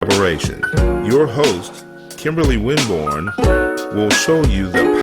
collaboration. Your host, Kimberly Winborn, will show you the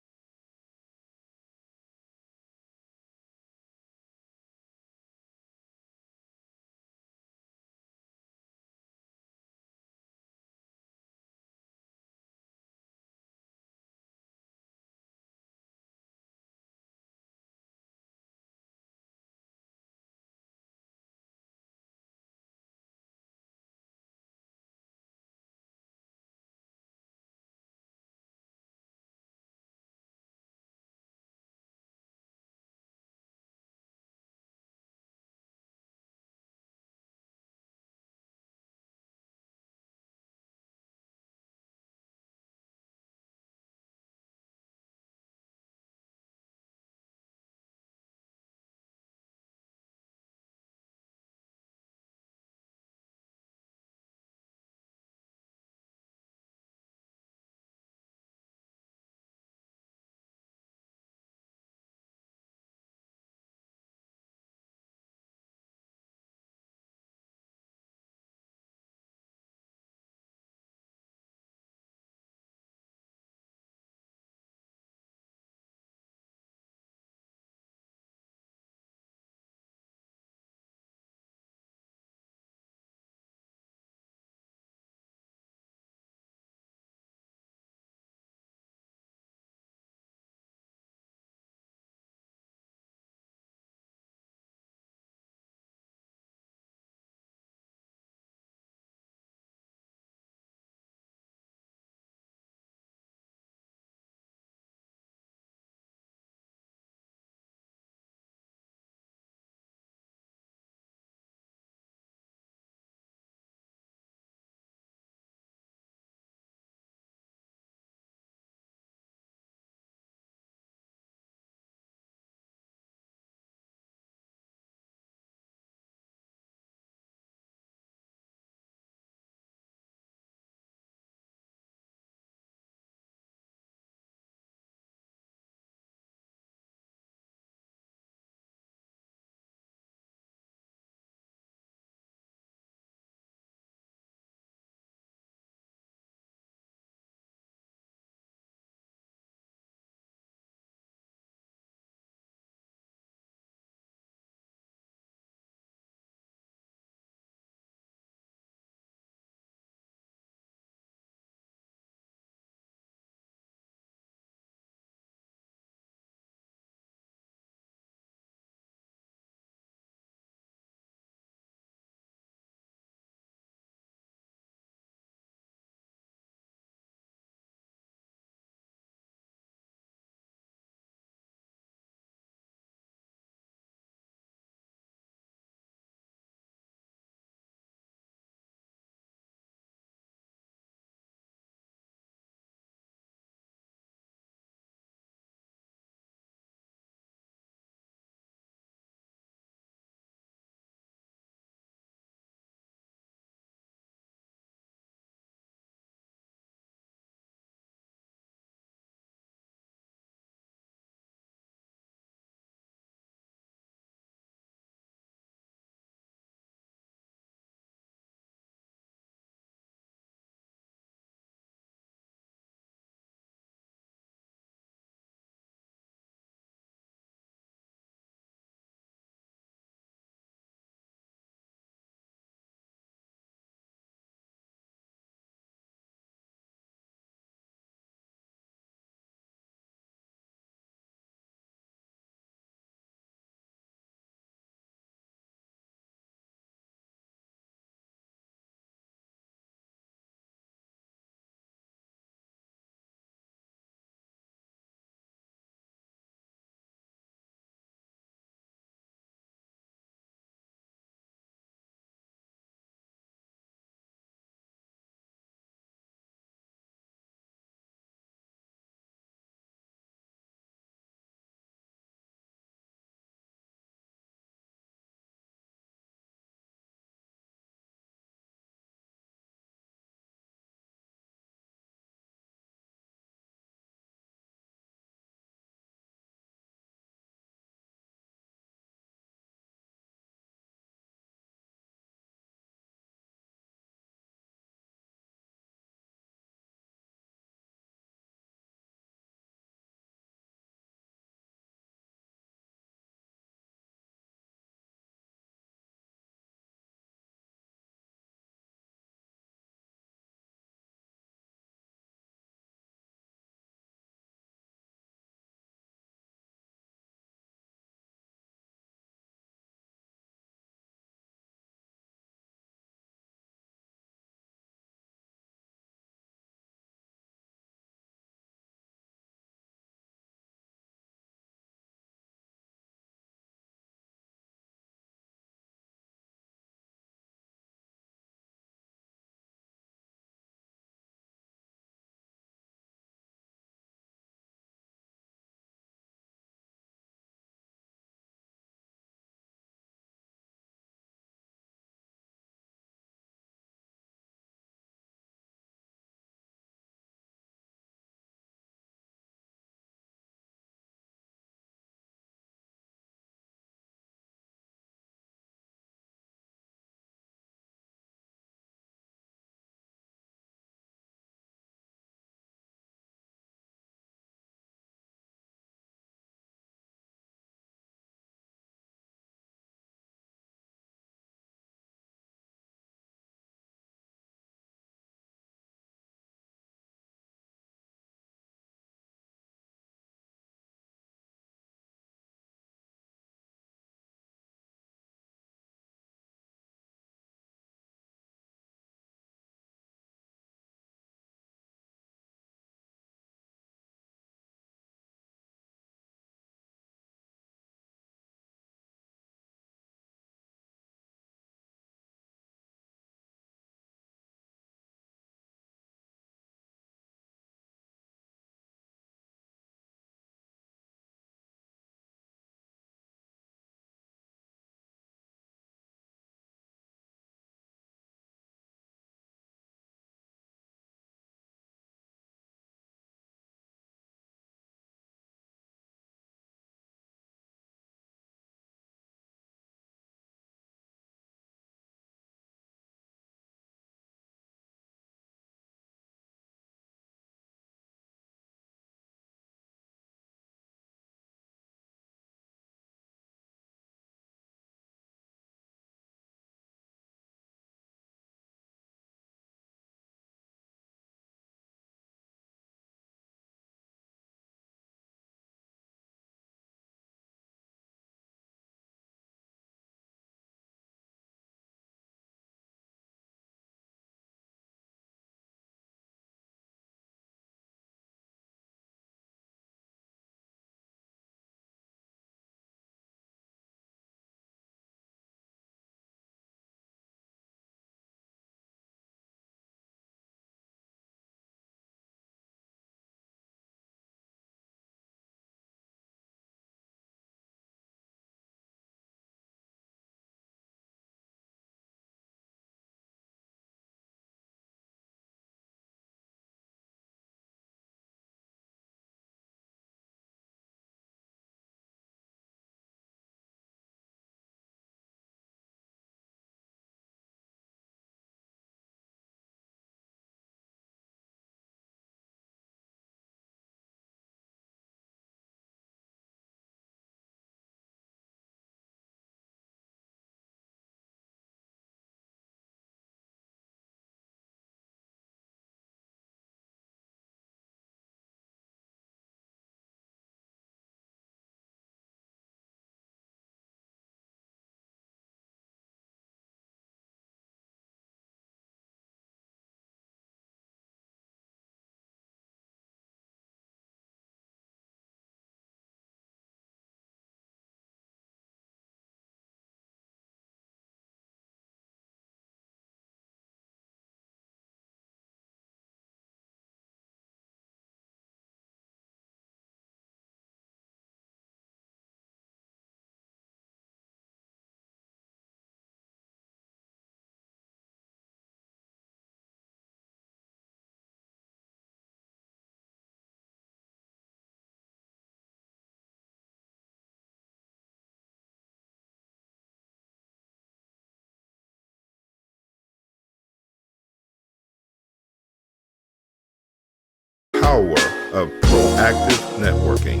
power of proactive networking.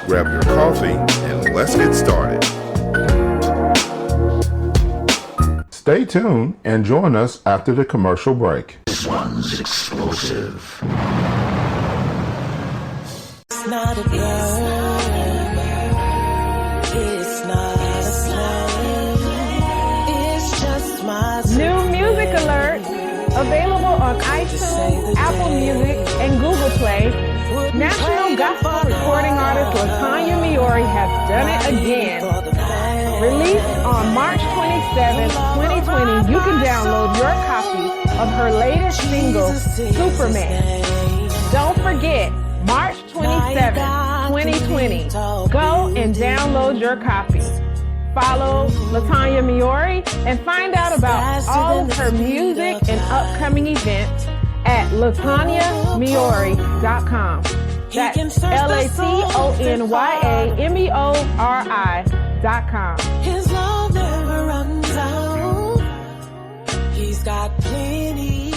Grab your coffee and let's get started. Stay tuned and join us after the commercial break. This one's explosive. It's not a girl. It's not a slang. It's just my New music alert. Available on iTunes, Apple Music, and Google Play. National gospel recording artist LaTanya Miori has done it again. Released on March 27, 2020, you can download your copy of her latest single, Superman. Don't forget, March 27, 2020. Go and download your copy. Follow LaTanya Miori and find out about all of her music and upcoming events at LaTanyaMiori.com. That's LaTonyaMeori.com. His love never runs out. He's got plenty.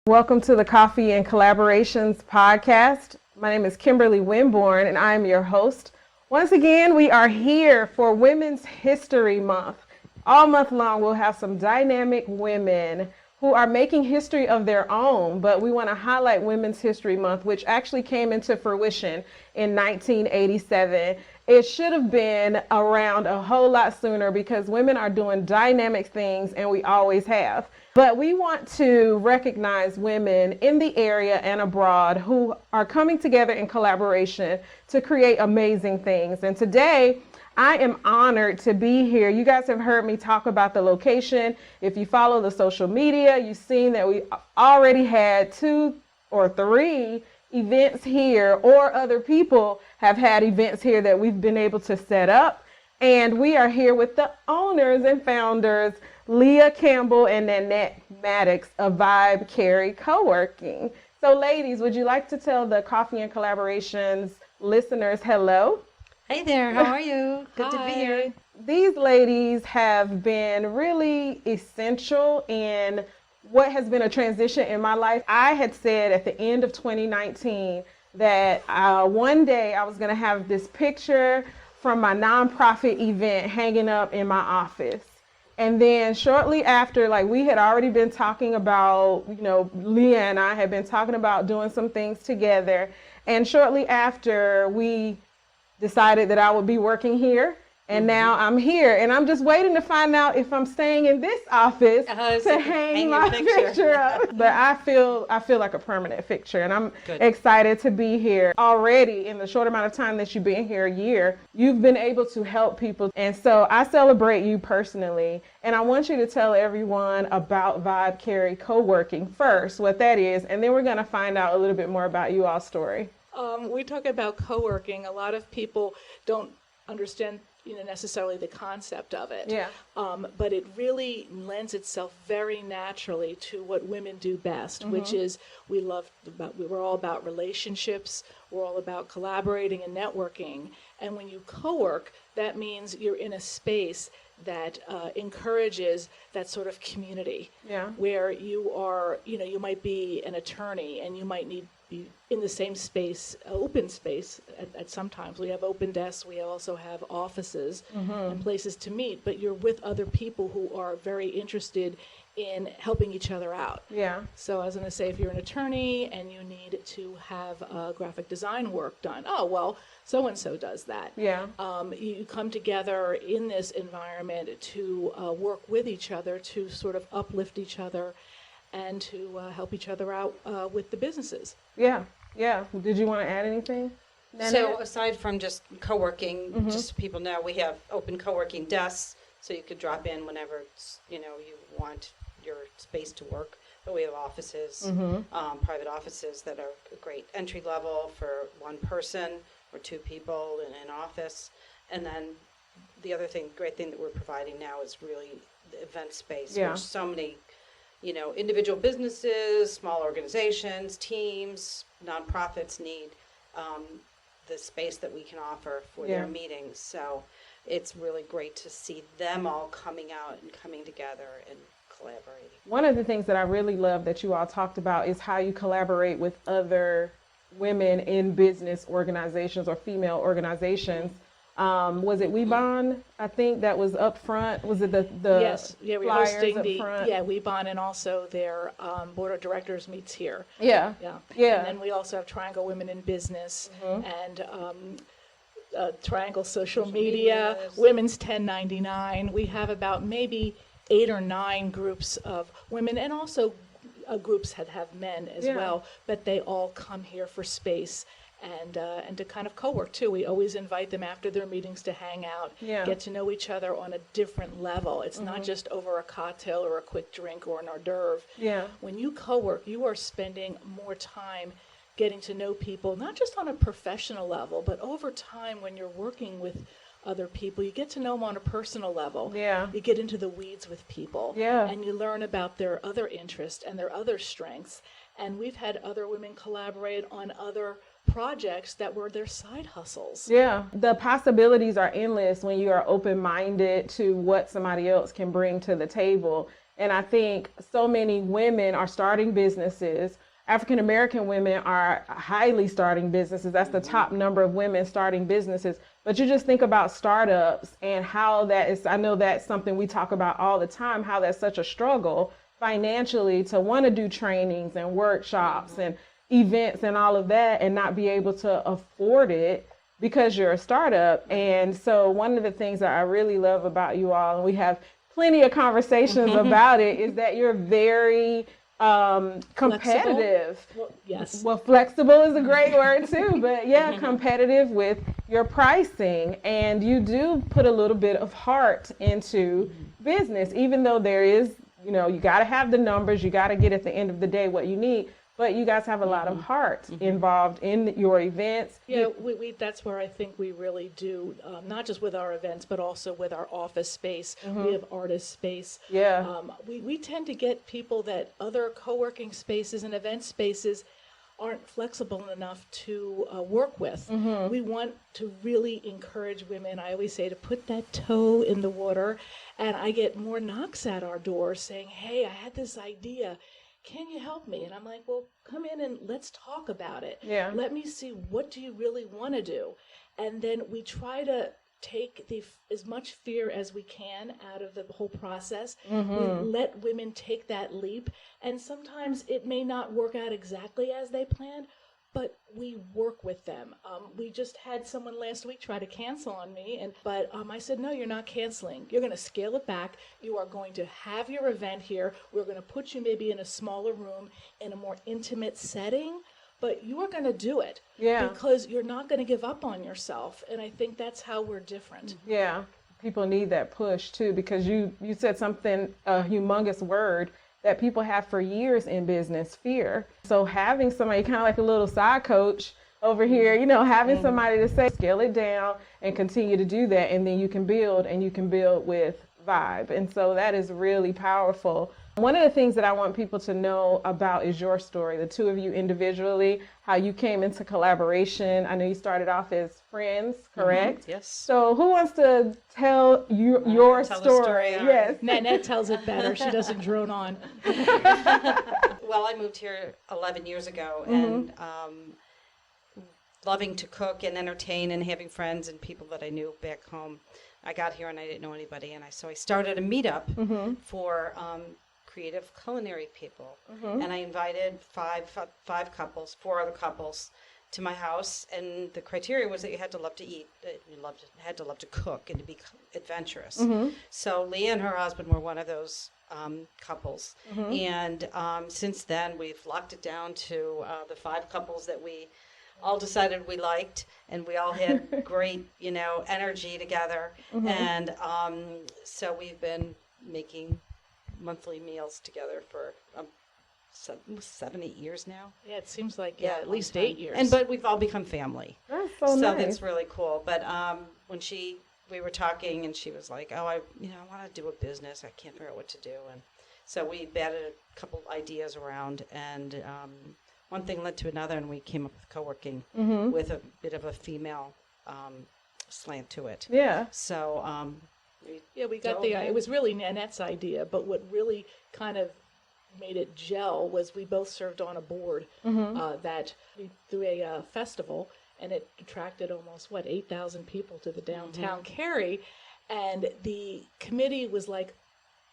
Welcome to the Coffee and Collaborations podcast. My name is Kimberly Winborn, and I am your host. Once again, we are here for Women's History Month. All month long, we'll have some dynamic women who are making history of their own, but we want to highlight Women's History Month, which actually came into fruition in 1987. It should have been around a whole lot sooner because women are doing dynamic things, and we always have. But we want to recognize women in the area and abroad who are coming together in collaboration to create amazing things. And today, I am honored to be here. You guys have heard me talk about the location. If you follow the social media, you've seen that we already had 2 or 3 events here, or other people have had events here that we've been able to set up. And we are here with the owners and founders, Leah Campbell and Nanette Maddox of Cary Coworking. So ladies, would you like to tell the Coffee and Collaborations listeners hello? Hey there, how are you? Good to be here. These ladies have been really essential in what has been a transition in my life. I had said at the end of 2019 that one day I was going to have this picture from my nonprofit event hanging up in my office. And then shortly after, like we had already been talking about, Leah and I had been talking about doing some things together. And shortly after, we decided that I would be working here. And now I'm here, and I'm just waiting to find out if I'm staying in this office to hang my picture up. But I feel like a permanent fixture, and I'm excited to be here. Already, in the short amount of time that you've been here, a year, you've been able to help people. And so I celebrate you personally, and I want you to tell everyone about Cary Coworking first, what that is, and then we're going to find out a little bit more about you all's story. We talk about co-working. A lot of people don't understand necessarily the concept of it. Yeah. But it really lends itself very naturally to what women do best, which is we're all about relationships, we're all about collaborating and networking. And when you co-work, that means you're in a space that encourages that sort of community. Yeah. Where you are, you might be an attorney and you might be in the same space, open space at sometimes. We have open desks, we also have offices and places to meet, but you're with other people who are very interested in helping each other out. Yeah. So I was going to say, if you're an attorney and you need to have graphic design work done, so-and-so does that. Yeah. You come together in this environment to work with each other, to sort of uplift each other, and to help each other out with the businesses. Yeah. Did you want to add anything, Nanette? So aside from just co-working, just so people know, we have open co-working desks, so you could drop in whenever you want your space to work. But we have offices, private offices that are a great entry level for one person or 2 people in an office. And then the other great thing that we're providing now is really the event space, which so many individual businesses, small organizations, teams, nonprofits need the space that we can offer for their meetings. So it's really great to see them all coming out and coming together and collaborating. One of the things that I really love that you all talked about is how you collaborate with other women in business organizations or female organizations. Was it WeBond? I think that was up front. Was it the Yes, yeah, we're flyers hosting up the front? WeBond, and also their board of directors meets here. Yeah. Yeah, Yeah. And then we also have Triangle Women in Business and Triangle Social Media, Medias. Women's 1099. We have about maybe 8 or 9 groups of women, and also groups that have men as Yeah. well. But they all come here for space and to kind of co-work too. We always invite them after their meetings to hang out, Yeah. get to know each other on a different level. It's not just over a cocktail or a quick drink or an hors d'oeuvre. Yeah. When you co-work, you are spending more time getting to know people, not just on a professional level, but over time when you're working with other people, you get to know them on a personal level. Yeah. You get into the weeds with people. Yeah. And you learn about their other interests and their other strengths. And we've had other women collaborate on other projects that were their side hustles. Yeah, the possibilities are endless when you are open-minded to what somebody else can bring to the table. And I think so many women are starting businesses. African American women are highly starting businesses. That's the top number of women starting businesses. But you just think about startups and how that is, I know that's something we talk about all the time, how that's such a struggle financially to want to do trainings and workshops and events and all of that and not be able to afford it because you're a startup. And so one of the things that I really love about you all, and we have plenty of conversations about it, is that you're very competitive. Well, yes. Well, flexible is a great word too, but yeah, competitive with your pricing. And you do put a little bit of heart into business, even though there is, you know, you got to have the numbers, you got to get at the end of the day what you need. But you guys have a lot of heart involved in your events. Yeah, we that's where I think we really do, not just with our events, but also with our office space. We have artist space. Yeah. We tend to get people that other co-working spaces and event spaces aren't flexible enough to work with. We want to really encourage women, I always say, to put that toe in the water. And I get more knocks at our door saying, hey, I had this idea. Can you help me? And I'm like, well, come in and let's talk about it. Yeah. Let me see, what do you really want to do? And then we try to take as much fear as we can out of the whole process. We let women take that leap. And sometimes it may not work out exactly as they planned, but we work with them. We just had someone last week try to cancel on me, but I said, no, you're not canceling. You're going to scale it back. You are going to have your event here. We're going to put you maybe in a smaller room, in a more intimate setting, but you are going to do it. Yeah. Because you're not going to give up on yourself. And I think that's how we're different. Yeah. People need that push too, because you said something, a humongous word that people have for years in business, fear. So having somebody, kind of like a little side coach over here, you know, having somebody to say, scale it down and continue to do that. And then you can build, and you can build with vibe. And so that is really powerful. One of the things that I want people to know about is your story, the two of you individually, how you came into collaboration. I know you started off as friends, correct? Yes. So who wants to tell you your tell the story? story, Yes. Nanette tells it better. She doesn't drone on. Well, I moved here 11 years ago, and loving to cook and entertain and having friends and people that I knew back home. I got here and I didn't know anybody, and so I started a meetup for creative culinary people, and I invited five couples, 4 other couples, to my house, and the criteria was that you had to love to eat, had to love to cook, and to be adventurous. So Leah and her husband were one of those couples, and since then we've locked it down to the 5 couples that we all decided we liked, and we all had great, energy together, and so we've been making monthly meals together for 7-8 years now. Yeah, it seems like Yeah, at least long 8 time. years. But we've all become family. That's so nice. That's really cool. But when we were talking, and she was like, "Oh, I want to do a business. I can't figure out what to do." And so we batted a couple ideas around, and one thing led to another, and we came up with Coworking with a bit of a female slant to it. Yeah. So Yeah, we got it was really Nanette's idea, but what really kind of made it gel was we both served on a board that we threw a festival, and it attracted almost 8,000 people to the downtown Cary, and the committee was like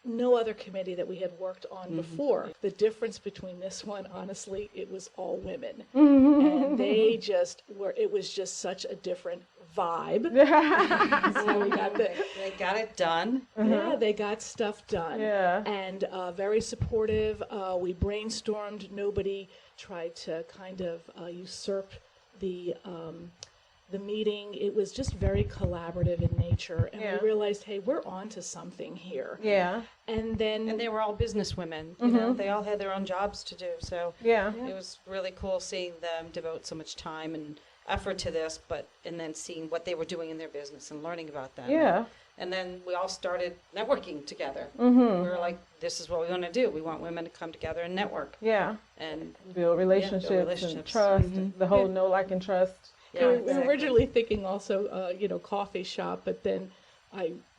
no other committee that we had worked on before. The difference between this one, honestly, it was all women, and they just were. It was just such a different vibe. So they got it done. Yeah, they got stuff done. Yeah. And very supportive. We brainstormed. Nobody tried to kind of usurp the meeting. It was just very collaborative in nature. And we realized, hey, we're on to something here. Yeah. And then... And they were all business women. You know, they all had their own jobs to do. So it was really cool seeing them devote so much time and effort to this, and then seeing what they were doing in their business and learning about them. Yeah. And then we all started networking together. We were like, this is what we want to do. We want women to come together and network. Yeah. And build relationships, and trust, the whole know, like, and trust. Yeah, we were originally thinking also, coffee shop, but then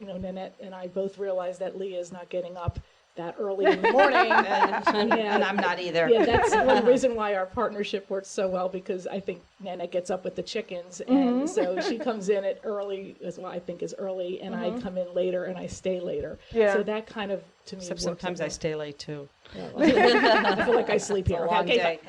Nanette and I both realized that Leah is not getting up that early in the morning. And I'm not either. Yeah, that's one reason why our partnership works so well, because I think Nanette gets up with the chickens, and so she comes in at early, as well, I think is early, and I come in later and I stay later. Yeah. So that kind of, to me, Except sometimes I stay late too. Yeah, well, I feel like I sleep here. It's a long day.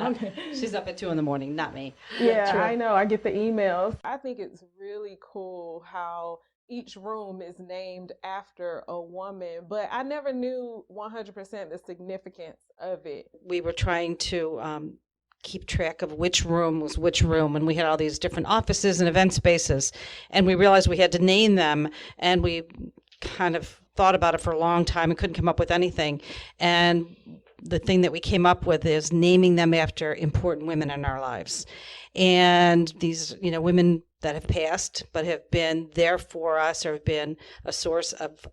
Okay. She's up at 2 a.m, not me. Yeah, true. I know. I get the emails. I think it's really cool how each room is named after a woman, but I never knew 100% the significance of it. We were trying to keep track of which room was which room, and we had all these different offices and event spaces, and we realized we had to name them, and we kind of thought about it for a long time and couldn't come up with anything. And the thing that we came up with is naming them after important women in our lives. And these, women that have passed but have been there for us, or have been a source of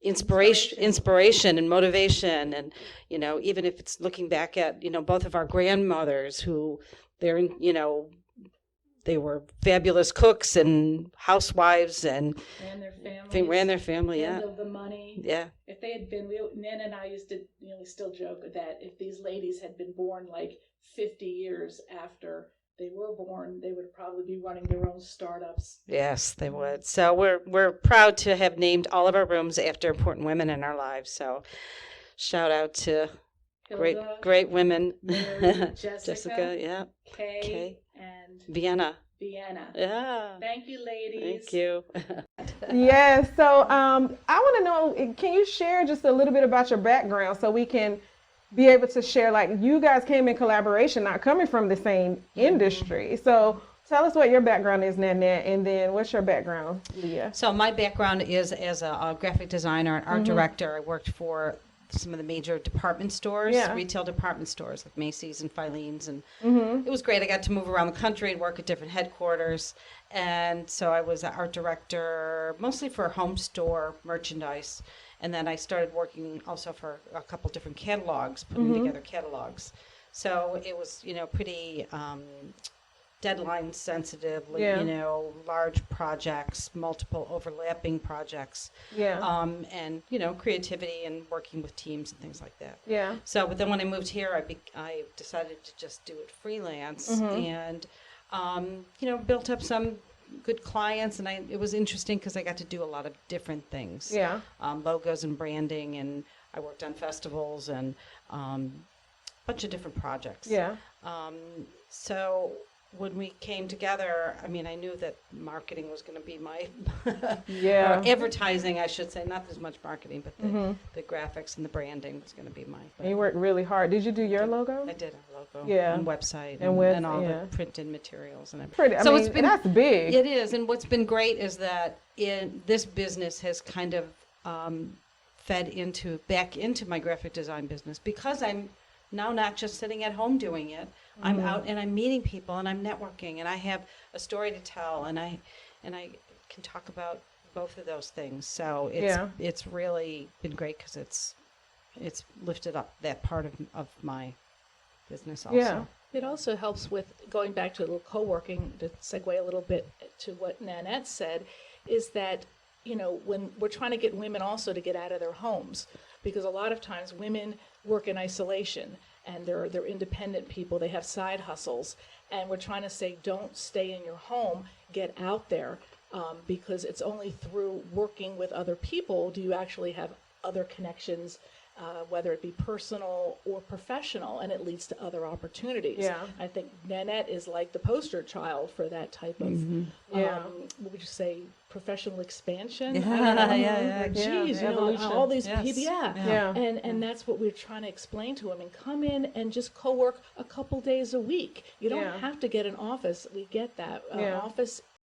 inspiration and motivation. And, even if it's looking back at, both of our grandmothers who they were fabulous cooks and housewives and ran their family. Yeah. The money. Yeah. If they had been, Nan and I used to, we still joke that if these ladies had been born like 50 years after they were born, they would probably be running their own startups. Yes, they would. So we're proud to have named all of our rooms after important women in our lives. So shout out to Hilda, great women. Mary, Jessica, yeah. Kay, and Vienna. Yeah. Thank you, ladies. Thank you. Yeah, so I want to know, can you share just a little bit about your background so we can be able to share, like, you guys came in collaboration, not coming from the same industry. So tell us what your background is, Nanette, and then what's your background, Leah? So my background is as a graphic designer and art director. I worked for some of the major department stores, retail department stores like Macy's and Filene's, and it was great. I got to move around the country and work at different headquarters, and so I was an art director mostly for home store merchandise, and then I started working also for a couple different catalogs, putting together catalogs. So it was, pretty deadline sensitive, large projects, multiple overlapping projects, and creativity and working with teams and things like that. Yeah. So, but then when I moved here, I decided to just do it freelance, and built up some good clients, and it was interesting because I got to do a lot of different things. Yeah. Logos and branding, and I worked on festivals and a bunch of different projects. Yeah. So when we came together, I knew that marketing was going to be my or advertising, I should say, not as much marketing, but the graphics and the branding was going to be my. And you worked really hard. Did you do your logo? I did a logo, and website, and all the printed materials and everything. It's been, that's big. It is, and what's been great is that this business has kind of fed back into my graphic design business, because I'm now not just sitting at home doing it. I'm out and I'm meeting people and I'm networking and I have a story to tell and I can talk about both of those things. So it's really been great because it's lifted up that part of my business also. Yeah. It also helps with going back to a little co-working, to segue a little bit to what Nanette said. is that, when we're trying to get women also to get out of their homes, because a lot of times women work in isolation and they're independent people, they have side hustles, and we're trying to say, don't stay in your home, get out there, because it's only through working with other people do you actually have other connections, whether it be personal or professional, and it leads to other opportunities. Yeah. I think Nanette is like the poster child for that type of, what would you say, professional expansion? Yeah, I don't know. yeah, Geez, evolution. all these Yes. people, Yeah. And that's what we're trying to explain to women. Come in and just co-work a couple days a week. You don't Yeah. have to get an office. We get that. Yeah. Office